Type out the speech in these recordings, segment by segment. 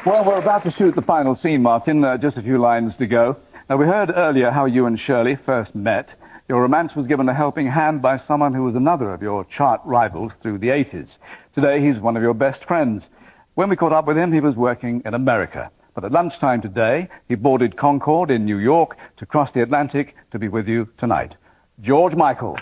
Well, we're about to shoot the final scene, Martin. Just a few lines to go. Now, we heard earlier how you and Shirley first met. Your romance was given a helping hand by someone who was another of your chart rivals through the 80s. Today, he's one of your best friends. When we caught up with him, he was working in America. But at lunchtime today, he boarded Concorde in New York to cross the Atlantic to be with you tonight. George Michael.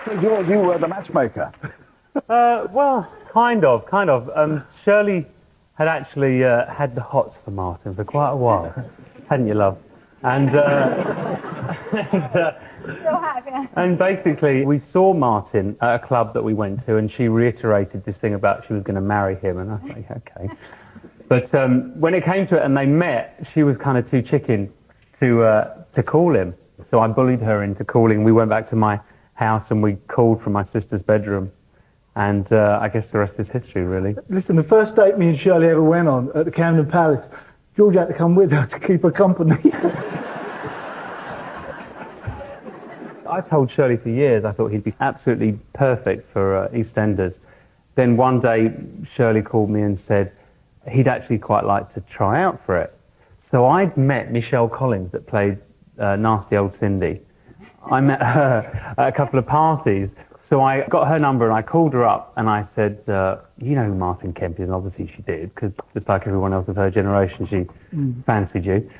So, George, you were the matchmaker. Well, kind of. Shirley had actually had the hots for Martin for quite a while, hadn't you, love? And, and basically, we saw Martin at a club that we went to, and she reiterated this thing about she was going to marry him, and I thought, yeah, okay. But when it came to it and they met, she was kind of too chicken to call him. So I bullied her into calling. We went back to my house and we called from my sister's bedroom. And I guess the rest is history, really. Listen, the first date me and Shirley ever went on at the Camden Palace, George had to come with her to keep her company. I told Shirley for years I thought he'd be absolutely perfect for EastEnders. Then one day Shirley called me and said he'd actually quite like to try out for it. So I'd met Michelle Collins that played Nasty Old Cindy. I met her at a couple of parties. So I got her number and I called her up and I said, you know who Martin Kemp is? And obviously she did, because just like everyone else of her generation, she fancied you.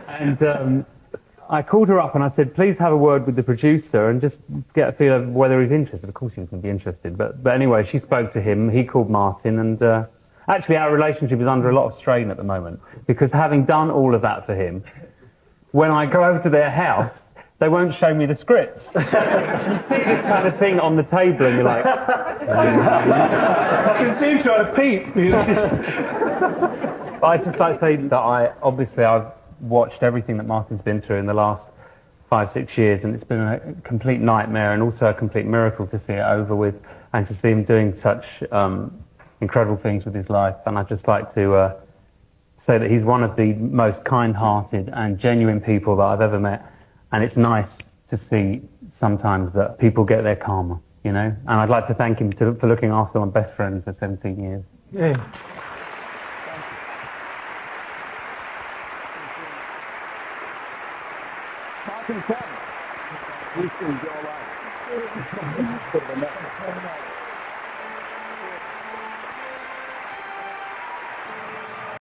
And I called her up and I said, please have a word with the producer and just get a feel of whether he's interested. Of course he was going to be interested. But anyway, she spoke to him, he called Martin, and actually our relationship is under a lot of strain at the moment, because having done all of that for him, when I go over to their house, they won't show me the scripts. You see this kind of thing on the table and you're like... I can see him trying to peep. I'd just like to say that I've watched everything that Martin's been through in the last 5-6 years, and it's been a complete nightmare and also a complete miracle to see it over with and to see him doing such incredible things with his life. And I'd just like to say that he's one of the most kind-hearted and genuine people that I've ever met. And it's nice to see sometimes that people get their karma, you know? And I'd like to thank him for looking after my best friend for 17 years. Yeah. Martin Kemp. You saved your life.